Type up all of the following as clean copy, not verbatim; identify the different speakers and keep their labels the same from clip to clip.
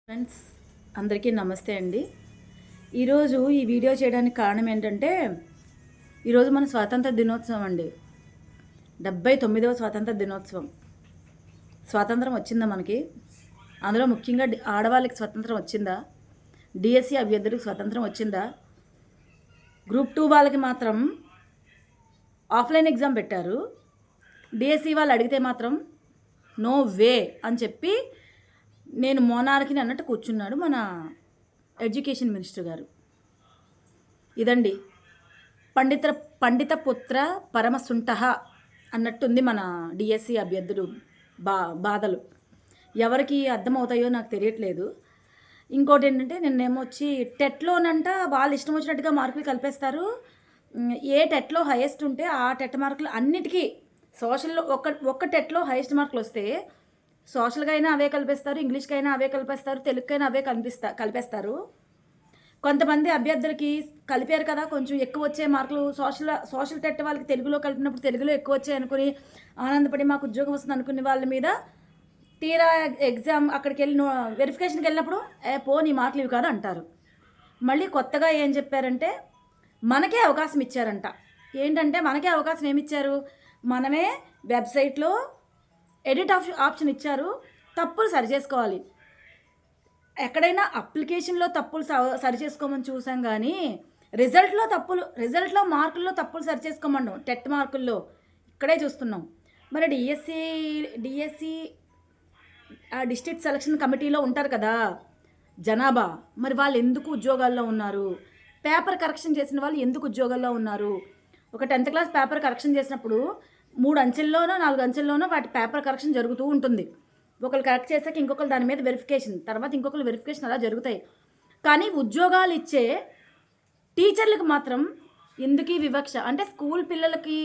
Speaker 1: Friends అందరికీ నమస్తే అండి. ఈరోజు ఈ వీడియో చేయడానికి కారణం ఏంటంటే ఈరోజు మన స్వాతంత్ర దినోత్సవం అండి. 79వ స్వాతంత్ర దినోత్సవం. స్వాతంత్రం వచ్చిందా మనకి? అందులో ముఖ్యంగా ఆడవాళ్ళకి స్వాతంత్రం వచ్చిందా? డిఎస్సి అభ్యర్థులకు స్వాతంత్రం వచ్చిందా? గ్రూప్ 2 వాళ్ళకి మాత్రం ఆఫ్లైన్ ఎగ్జామ్ పెట్టారు. డిఎస్సి వాళ్ళు అడిగితే మాత్రం నో వే అని చెప్పి నేను మోనార్కిని అన్నట్టు కూర్చున్నాడు మన ఎడ్యుకేషన్ మినిస్టర్ గారు. ఇదండి పండిత పుత్ర పరమసుంఠ అన్నట్టుంది మన డిఎస్సి అభ్యర్థులు బాధలు. ఎవరికి అర్థమవుతాయో నాకు తెలియట్లేదు. ఇంకోటి ఏంటంటే నిన్నేమో వచ్చి టెట్లోనంట వాళ్ళు ఇష్టం వచ్చినట్టుగా మార్కులు కలిపేస్తారు. ఏ టెట్లో హైయెస్ట్ ఉంటే ఆ టెట్ మార్కులు అన్నిటికీ సోషల్లో ఒక్క టెట్లో హైయెస్ట్ మార్కులు వస్తే సోషల్గా అయినా అవే కలిపేస్తారు, ఇంగ్లీష్కైనా అవే కలిపేస్తారు, తెలుగుకైనా అవే కలిపేస్తారు. కొంతమంది అభ్యర్థులకి కలిపారు కదా కొంచెం ఎక్కువ వచ్చే మార్కులు సోషల్ టెట్ వాళ్ళకి తెలుగులో కలిపినప్పుడు తెలుగులో ఎక్కువ వచ్చాయి అనుకుని ఆనందపడి మాకు ఉద్యోగం వస్తుంది అనుకునే వాళ్ళ మీద తీరా ఎగ్జామ్ అక్కడికి వెళ్ళి వెరిఫికేషన్కి వెళ్ళినప్పుడు పో నీ మార్కులు ఇవి కాదు అంటారు. మళ్ళీ కొత్తగా ఏం చెప్పారంటే మనకే అవకాశం ఇచ్చారంట. ఏంటంటే మనకే అవకాశం ఏమిచ్చారు? మనమే వెబ్సైట్లో ఎడిట్ ఆప్షన్ ఇచ్చారు. తప్పులు సరి చేసుకోవాలి. ఎక్కడైనా అప్లికేషన్లో తప్పులు సరి చేసుకోమని చూసాం కానీ రిజల్ట్లో మార్కుల్లో తప్పులు సరి చేసుకోమండం టెట్ మార్కుల్లో ఇక్కడే చూస్తున్నాం. మరి డిఎస్సి డిస్ట్రిక్ట్ సెలక్షన్ కమిటీలో ఉంటారు కదా జనాభా, మరి వాళ్ళు ఎందుకు ఉద్యోగాల్లో ఉన్నారు? పేపర్ కరెక్షన్ చేసిన వాళ్ళు ఎందుకు ఉద్యోగాల్లో ఉన్నారు? ఒక 10th క్లాస్ పేపర్ కరెక్షన్ చేసినప్పుడు 3 అంచెల్లోనో 4 అంచెల్లోనో వాటి పేపర్ కరెక్షన్ జరుగుతూ ఉంటుంది. ఒకరు కరెక్ట్ చేశాక ఇంకొకరు దాని మీద వెరిఫికేషన్, తర్వాత ఇంకొకరు వెరిఫికేషన్ అలా జరుగుతాయి. కానీ ఉద్యోగాలు ఇచ్చే టీచర్లకు మాత్రం ఎందుకు ఈ వివక్ష? అంటే స్కూల్ పిల్లలకి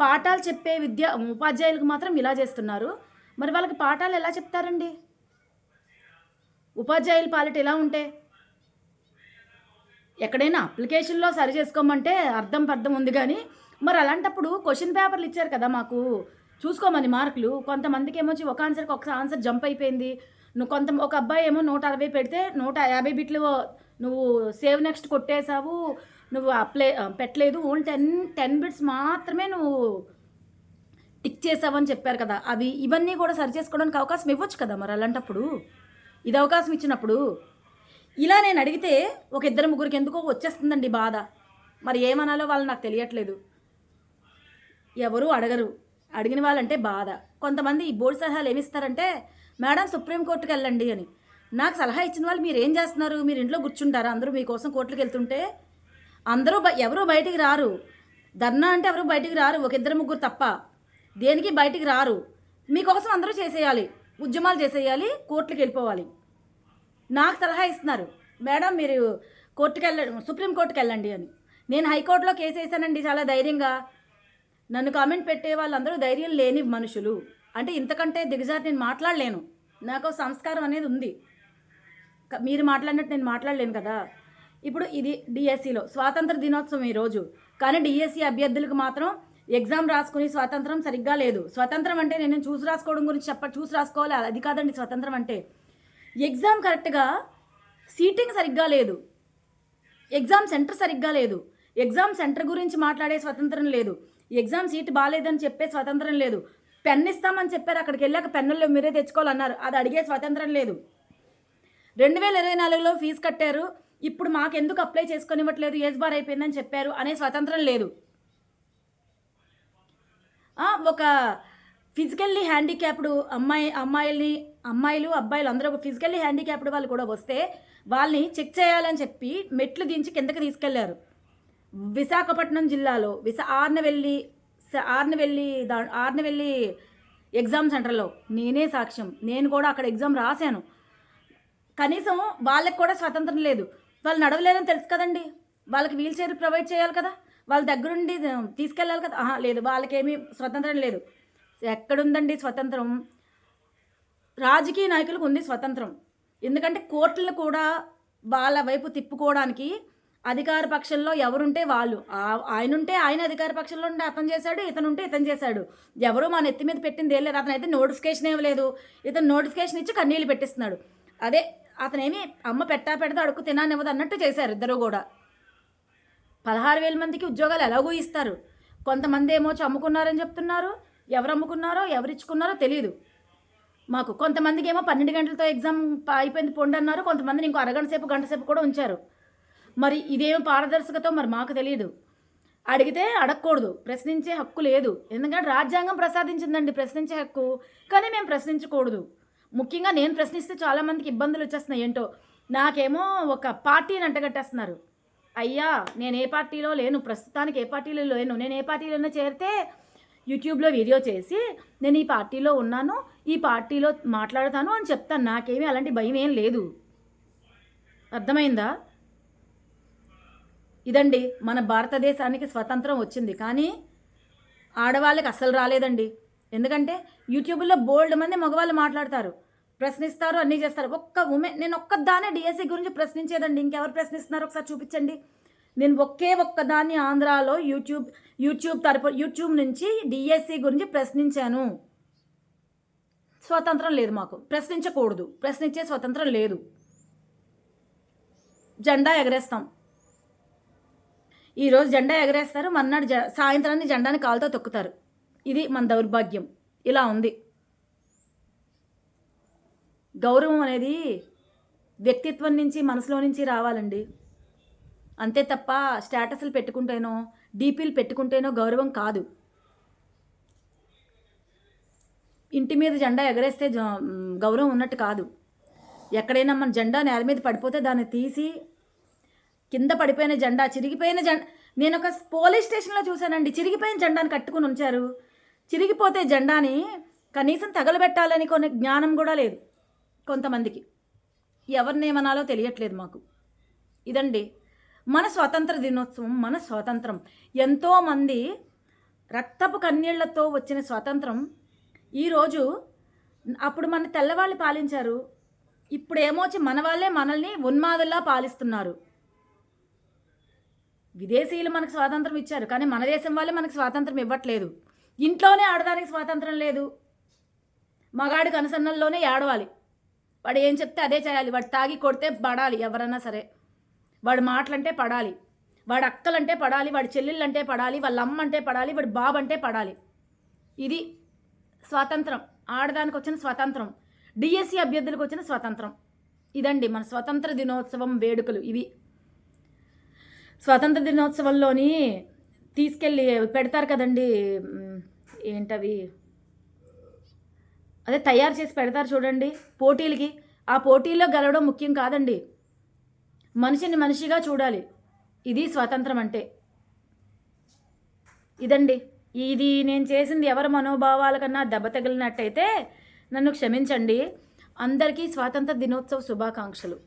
Speaker 1: పాఠాలు చెప్పే ఉపాధ్యాయులకు మాత్రం ఇలా చేస్తున్నారు. మరి వాళ్ళకి పాఠాలు ఎలా చెప్తారండి? ఉపాధ్యాయుల పాలిట ఎలా ఉంటే ఎక్కడైనా అప్లికేషన్లో సరి చేసుకోమంటే అర్థం ఉంది. కానీ మరి అలాంటప్పుడు క్వశ్చన్ పేపర్లు ఇచ్చారు కదా మాకు చూసుకోమని మార్కులు. కొంతమందికి ఏమొచ్చి ఒక ఆన్సర్కి ఒక ఆన్సర్ జంప్ అయిపోయింది. ఒక అబ్బాయి ఏమో 160 పెడితే 150 బిట్లు నువ్వు సేవ్ నెక్స్ట్ కొట్టేశావు, నువ్వు అప్లై పెట్టలేదు, ఓన్లీ 10 బిట్స్ మాత్రమే నువ్వు టిక్ చేసావని చెప్పారు కదా. ఇవన్నీ కూడా సరి చేసుకోవడానికి అవకాశం ఇవ్వచ్చు కదా. మరి అలాంటప్పుడు ఇది అవకాశం ఇచ్చినప్పుడు ఇలా నేను అడిగితే ఒక 2-3 ఎందుకో వచ్చేస్తుందండి బాధ. మరి ఏమనాలో వాళ్ళు నాకు తెలియట్లేదు. ఎవరు అడగరు, అడిగిన వాళ్ళంటే బాధ. కొంతమంది ఈ బోర్డు సలహాలు ఏమిస్తారంటే మేడం సుప్రీంకోర్టుకి వెళ్ళండి అని. నాకు సలహా ఇచ్చిన వాళ్ళు మీరు ఏం చేస్తున్నారు? మీరు ఇంట్లో కూర్చుంటారా? అందరూ మీకోసం కోర్టుకి వెళ్తుంటే ఎవరు బయటికి రారు. ధర్నా అంటే ఎవరు బయటికి రారు, ఒక 2-3 తప్ప. దేనికి బయటికి రారు. మీకోసం అందరూ చేసేయాలి, ఉద్యమాలు చేసేయాలి, కోర్టుకి వెళ్ళిపోవాలి. నాకు సలహా ఇస్తున్నారు మేడం మీరు సుప్రీంకోర్టుకి వెళ్ళండి అని. నేను హైకోర్టులో కేసు వేసానండి చాలా ధైర్యంగా. నన్ను కామెంట్ పెట్టే వాళ్ళందరూ ధైర్యం లేని మనుషులు. అంటే ఇంతకంటే దిగజారి నేను మాట్లాడలేను. నాకు సంస్కారం అనేది ఉంది. మీరు మాట్లాడినట్టు నేను మాట్లాడలేను కదా. ఇప్పుడు ఇది డిఎస్సిలో స్వాతంత్ర దినోత్సవం ఈరోజు. కానీ డిఎస్సి అభ్యర్థులకు మాత్రం ఎగ్జామ్ రాసుకుని స్వాతంత్రం సరిగ్గా లేదు. స్వతంత్రం అంటే నేను చూసి రాసుకోవడం గురించి చూసి రాసుకోవాలి అది కాదండి స్వతంత్రం అంటే. ఎగ్జామ్ కరెక్ట్గా సీటింగ్ సరిగ్గా లేదు, ఎగ్జామ్ సెంటర్ సరిగ్గా లేదు, ఎగ్జామ్ సెంటర్ గురించి మాట్లాడే స్వతంత్రం లేదు, ఎగ్జామ్ సీట్ బాగాలేదని చెప్పే స్వతంత్రం లేదు. పెన్ ఇస్తామని చెప్పారు, అక్కడికి వెళ్ళాక పెన్నుల్లో మీరే తెచ్చుకోవాలన్నారు, అది అడిగే స్వతంత్రం లేదు. 2024లో ఫీజు కట్టారు, ఇప్పుడు మాకెందుకు అప్లై చేసుకొనివ్వట్లేదు, ఏజ్ బార్ అయిపోయిందని చెప్పారు అనే స్వతంత్రం లేదు. ఒక ఫిజికల్లీ హ్యాండిక్యాప్డ్ అమ్మాయిలు అబ్బాయిలు అందరూ ఒక ఫిజికల్లీ హ్యాండిక్యాప్డ్ వాళ్ళు కూడా వస్తే వాళ్ళని చెక్ చేయాలని చెప్పి మెట్లు దించి కిందకి తీసుకెళ్లారు. విశాఖపట్నం జిల్లాలో ఆర్నవెల్లి ఎగ్జామ్ సెంటర్లో నేనే సాక్ష్యం. నేను కూడా అక్కడ ఎగ్జామ్ రాశాను. కనీసం వాళ్ళకి కూడా స్వతంత్రం లేదు. వాళ్ళు నడవలేరని తెలుసు కదండి, వాళ్ళకి వీల్ చైర్ ప్రొవైడ్ చేయాలి కదా, వాళ్ళ దగ్గరుండి తీసుకెళ్ళాలి కదా. లేదు, వాళ్ళకేమీ స్వతంత్రం లేదు. ఎక్కడుందండి స్వతంత్రం? రాజకీయ నాయకులకు ఉంది స్వతంత్రం. ఎందుకంటే కోర్టులను కూడా వాళ్ళ వైపు తిప్పుకోవడానికి అధికార పక్షంలో ఎవరుంటే వాళ్ళు, ఆయనుంటే ఆయన అధికార పక్షంలో ఉంటే అతను చేశాడు, ఇతనుంటే ఇతను చేశాడు. ఎవరు మా నెత్తి మీద పెట్టింది ఏం లేదు. అతను అయితే నోటిఫికేషన్ ఇవ్వలేదు, ఇతను నోటిఫికేషన్ ఇచ్చి కన్నీళ్ళు పెట్టిస్తున్నాడు. అదే అతనేమి అమ్మ పెడితే అడుక్కు తినానివ్వదు అన్నట్టు చేశారు ఇద్దరు కూడా. 16,000 మందికి ఉద్యోగాలు ఎలాగో ఇస్తారు. కొంతమంది ఏమో అమ్ముకున్నారని చెప్తున్నారు. ఎవరు అమ్ముకున్నారో ఎవరు ఇచ్చుకున్నారో తెలియదు మాకు. కొంతమందికి ఏమో 12 గంటలతో ఎగ్జామ్ అయిపోయింది పొండి అన్నారు. కొంతమందిని ఇంకో అరగంట సేపు గంట సేపు కూడా ఉంచారు. మరి ఇదేమో పారదర్శకతో మరి మాకు తెలియదు. అడిగితే అడగకూడదు, ప్రశ్నించే హక్కు లేదు. ఎందుకంటే రాజ్యాంగం ప్రసాదించిందండి ప్రశ్నించే హక్కు, కానీ మేము ప్రశ్నించకూడదు. ముఖ్యంగా నేను ప్రశ్నిస్తే చాలామందికి ఇబ్బందులు వచ్చేస్తున్నాయి. ఏంటో నాకేమో ఒక పార్టీని అంటగట్టేస్తున్నారు. అయ్యా నేను ఏ పార్టీలో లేను, ప్రస్తుతానికి ఏ పార్టీలో లేను. నేను ఏ పార్టీలోనే చేరితే యూట్యూబ్లో వీడియో చేసి నేను ఈ పార్టీలో ఉన్నాను, ఈ పార్టీలో మాట్లాడతాను అని చెప్తాను. నాకేమీ అలాంటి భయం ఏం లేదు. అర్థమైందా? ఇదండి మన భారతదేశానికి స్వతంత్రం వచ్చింది, కానీ ఆడవాళ్ళకి అస్సలు రాలేదండి. ఎందుకంటే యూట్యూబ్లో బోల్డ్ మంది మగవాళ్ళు మాట్లాడతారు, ప్రశ్నిస్తారు, అన్నీ చేస్తారు. నేను ఒక్కదానే డిఎస్సి గురించి ప్రశ్నించేదండి. ఇంకెవరు ప్రశ్నిస్తున్నారు ఒకసారి చూపించండి. నేను ఒక్కదాన్ని ఆంధ్రాలో యూట్యూబ్ నుంచి డిఎస్సి గురించి ప్రశ్నించాను. స్వతంత్రం లేదు మాకు, ప్రశ్నించకూడదు, ప్రశ్నించే స్వతంత్రం లేదు. జెండా ఎగరేస్తాం. ఈరోజు జెండా ఎగరేస్తారు, మర్నాడు సాయంత్రాన్ని జెండాని కాలుతో తొక్కుతారు. ఇది మన దౌర్భాగ్యం. ఇలా ఉంది. గౌరవం అనేది వ్యక్తిత్వం నుంచి, మనసులో నుంచి రావాలండి. అంతే తప్ప స్టేటస్లు పెట్టుకుంటేనో డీపీలు పెట్టుకుంటేనో గౌరవం కాదు. ఇంటి మీద జెండా ఎగరేస్తే గౌరవం ఉన్నట్టు కాదు. ఎక్కడైనా మన జెండా నేల మీద పడిపోతే దాన్ని తీసి, కింద పడిపోయిన జెండా, చిరిగిపోయిన జెండా, నేను ఒక పోలీస్ స్టేషన్లో చూశానండి. చిరిగిపోయిన జెండాని కట్టుకుని ఉంచారు. చిరిగిపోతే జెండాని కనీసం తగలబెట్టాలని కొన్ని జ్ఞానం కూడా లేదు కొంతమందికి. ఎవరిని ఏమనాలో తెలియట్లేదు మాకు. ఇదండి మన స్వాతంత్ర దినోత్సవం, మన స్వాతంత్రం. ఎంతోమంది రక్తపు కన్నీళ్లతో వచ్చిన స్వాతంత్రం ఈరోజు. అప్పుడు మన తెల్లవాళ్ళు పాలించారు, ఇప్పుడు ఏమోచ్చి మన వాళ్ళే మనల్ని ఉన్మాదుల్లా పాలిస్తున్నారు. విదేశీయులు మనకు స్వాతంత్రం ఇచ్చారు, కానీ మన దేశం వాళ్ళే మనకు స్వాతంత్రం ఇవ్వట్లేదు. ఇంట్లోనే ఆడడానికి స్వాతంత్రం లేదు. మగాడికి అనుసరణల్లోనే ఏడవాలి. వాడు ఏం చెప్తే అదే చేయాలి. వాడు తాగి కొడితే పడాలి, ఎవరన్నా సరే. వాడు మాటలంటే పడాలి, వాడు అక్కలంటే పడాలి, వాడి చెల్లెళ్ళంటే పడాలి, వాళ్ళ అమ్మ అంటే పడాలి, వాడి బాబు అంటే పడాలి. ఇది స్వాతంత్రం, ఆడదానికి వచ్చిన స్వాతంత్రం, డిఎస్సి అభ్యర్థులకు వచ్చిన స్వాతంత్రం. ఇదండి మన స్వతంత్ర దినోత్సవం వేడుకలు ఇవి. స్వాతంత్ర దినోత్సవంలోని తీసుకెళ్ళి పెడతారు కదండి, ఏంటవి, అదే తయారు చేసి పెడతారు చూడండి పోటీలకి. ఆ పోటీల్లో గెలవడం ముఖ్యం కాదండి, మనిషిని మనిషిగా చూడాలి. ఇది స్వాతంత్రం అంటే. ఇదండి, ఇది నేను చేసింది ఎవరి మనోభావాల కన్నా దెబ్బ తగిలినట్టయితే నన్ను క్షమించండి. అందరికీ స్వాతంత్ర దినోత్సవ శుభాకాంక్షలు.